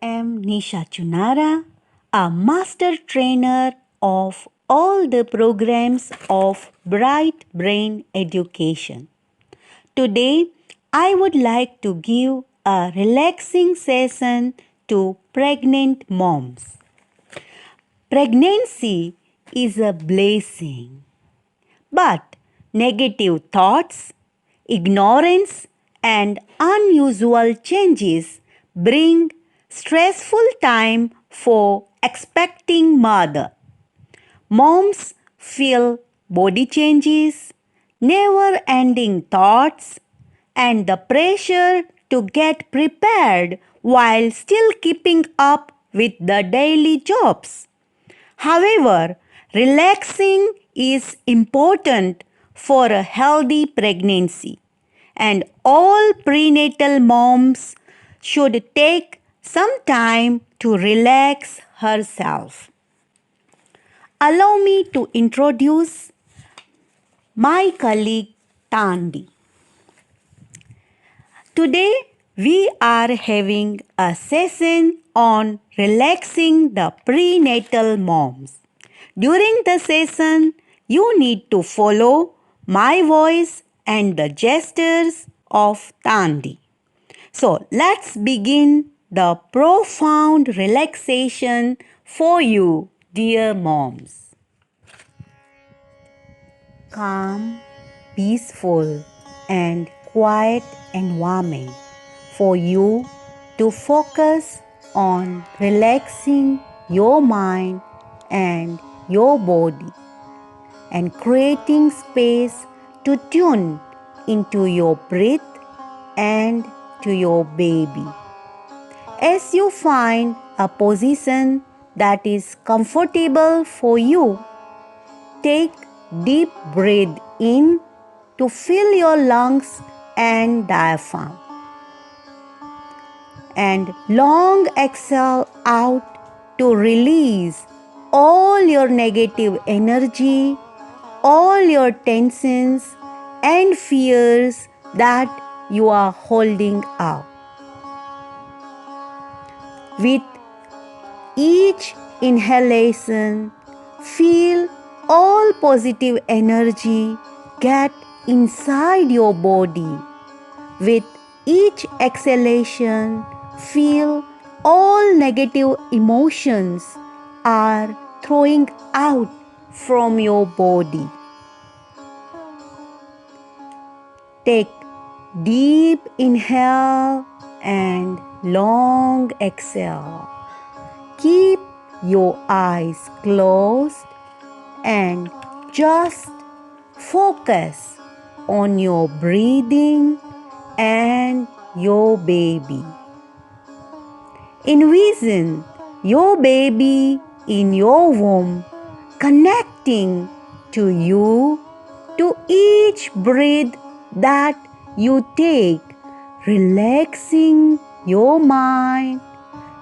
am Nisha Chunara, a master trainer of all the programs of Bright Brain Education. Today, I would like to give a relaxing session to pregnant moms. Pregnancy is a blessing, but negative thoughts, ignorance, and unusual changes bring stressful time for expecting mother. Moms feel body changes, never ending thoughts, and the pressure to get prepared while still keeping up with the daily jobs. However, relaxing is important for a healthy pregnancy, and all prenatal moms should take some time to relax herself. Allow me to introduce my colleague Tandi. Today we are having a session on relaxing the prenatal moms. During the session, you need to follow my voice and the gestures of Tandi. So let's begin the profound relaxation for you, dear moms. Calm, peaceful, and quiet environment for you to focus on relaxing your mind and your body and creating space to tune into your breath and to your baby. As you find a position that is comfortable for you, take deep breath in to fill your lungs and diaphragm, and long exhale out to release all your negative energy, all your tensions and fears that you are holding up. With each inhalation, feel all positive energy get inside your body. With each exhalation, feel all negative emotions are throwing out from your body. Take deep inhale and long exhale. Keep your eyes closed and just focus on your breathing and your baby. Envision your baby in your womb connecting to you to each breath that you take, relaxing your mind,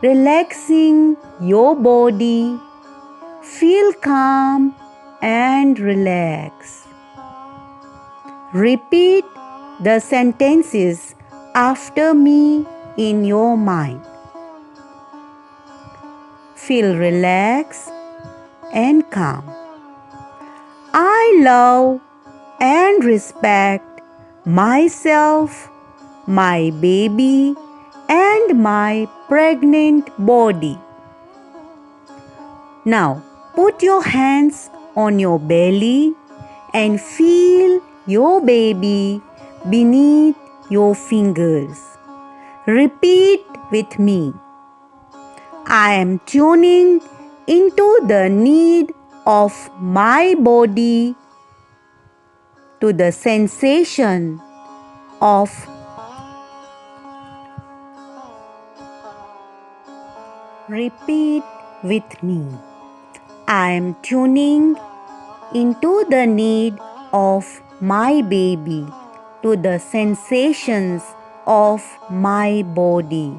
relaxing your body. Feel calm and relax. Repeat the sentences after me in your mind. Feel relaxed and calm. I love and respect myself, my baby, and my pregnant body. Now, put your hands on your belly and feel your baby beneath your fingers. Repeat with me. I am tuning into the need of my body, to the sensation of repeat with me. I am tuning into the need of my baby, to the sensations of my body.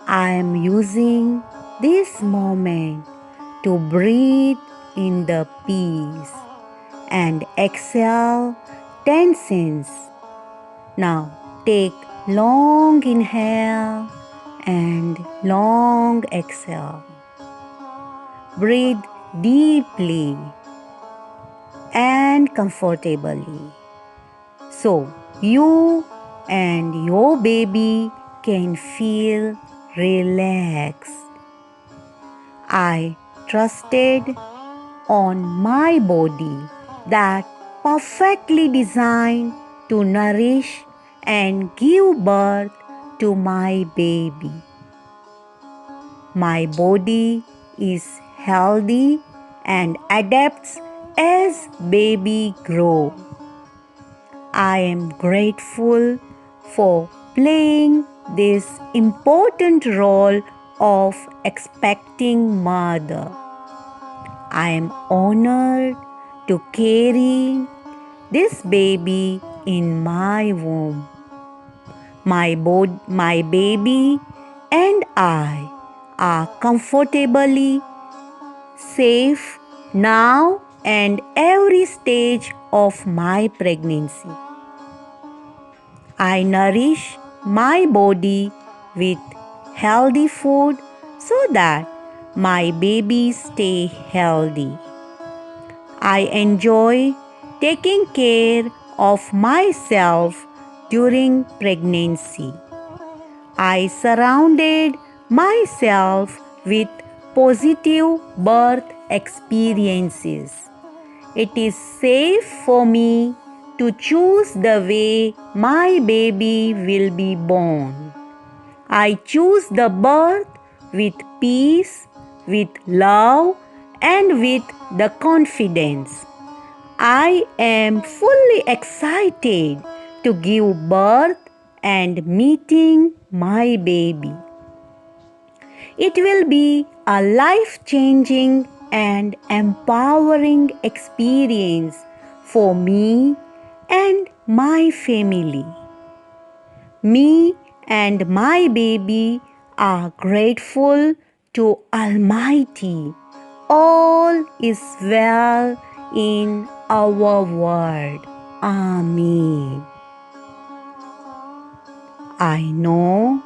I am using this moment to breathe in the peace and exhale tensions. Now take long inhale and long exhale. Breathe deeply and comfortably so you and your baby can feel relaxed. I trusted on my body that perfectly designed to nourish and give birth to my baby. My body is healthy and adapts as baby grow. I am grateful for playing this important role of expecting mother. I am honored to carry this baby in my womb. My baby and I are comfortably safe now and every stage of my pregnancy. I nourish my body with healthy food so that my babies stay healthy. I enjoy taking care of myself during pregnancy. I surrounded myself with positive birth experiences. It is safe for me to choose the way my baby will be born. I choose the birth with peace, with love, and with the confidence. I am fully excited to give birth and meeting my baby. It will be a life-changing and empowering experience for me and my family. Me and my baby are grateful to Almighty. All is well in our world. Amen. I know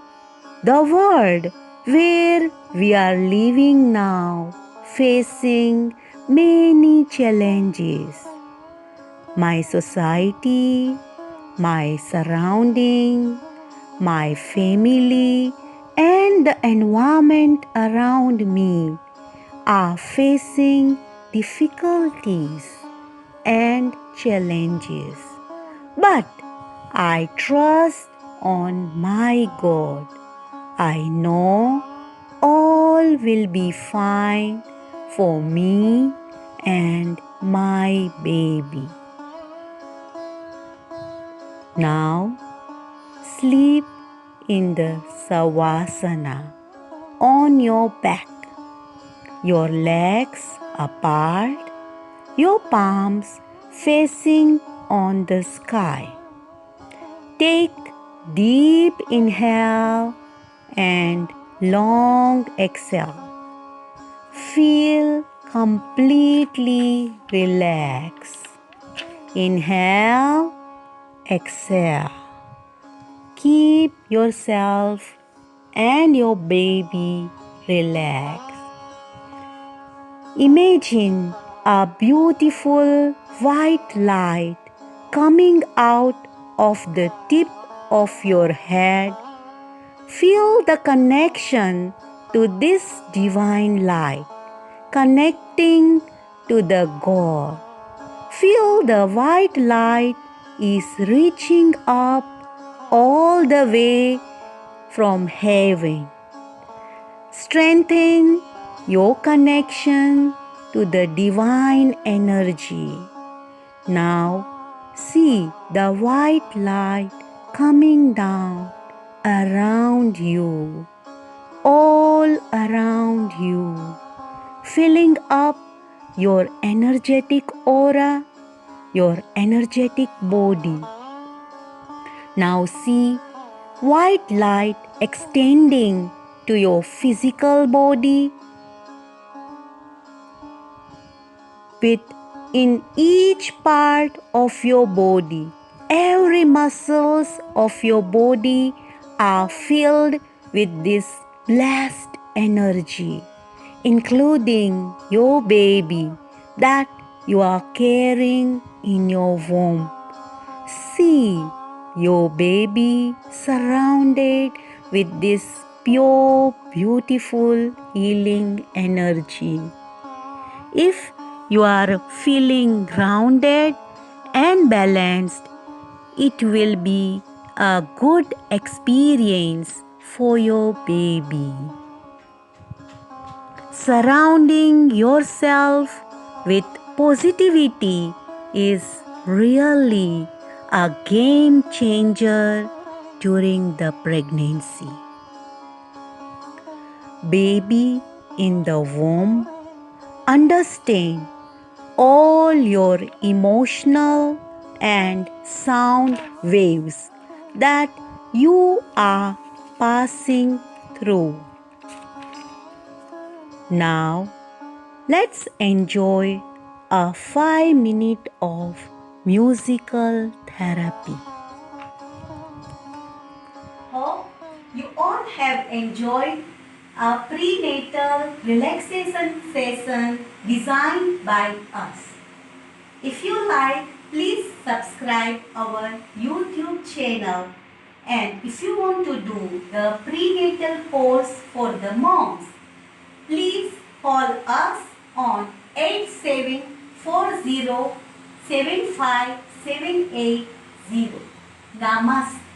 the world where we are living now facing many challenges. My society, my surrounding, my family and the environment around me are facing difficulties and challenges. But I trust on my God. I know all will be fine for me and my baby. Now sleep in the Savasana on your back, your legs apart, your palms facing on the sky. Take deep inhale and long exhale. Feel completely relaxed. Inhale, exhale. Keep yourself and your baby relaxed. Imagine a beautiful white light coming out of the tip of your head. Feel the connection to this divine light, connecting to the God. Feel the white light is reaching up all the way from heaven. Strengthen your connection to the divine energy. Now see the white light coming down around you, all around you, filling up your energetic aura, your energetic body. Now see white light extending to your physical body with in each part of your body. Every muscles of your body are filled with this blessed energy, including your baby that you are carrying in your womb. See your baby surrounded with this pure, beautiful, healing energy. If you are feeling grounded and balanced, it will be a good experience for your baby. Surrounding yourself with positivity is really a game changer during the pregnancy. Baby in the womb understand all your emotional and sound waves that you are passing through. Now, let's enjoy a 5 minute of musical therapy. Hope you all have enjoyed a prenatal relaxation session designed by us. If you like, please subscribe our YouTube channel. And if you want to do the prenatal course for the moms, please call us on 8740 75780. Namaste.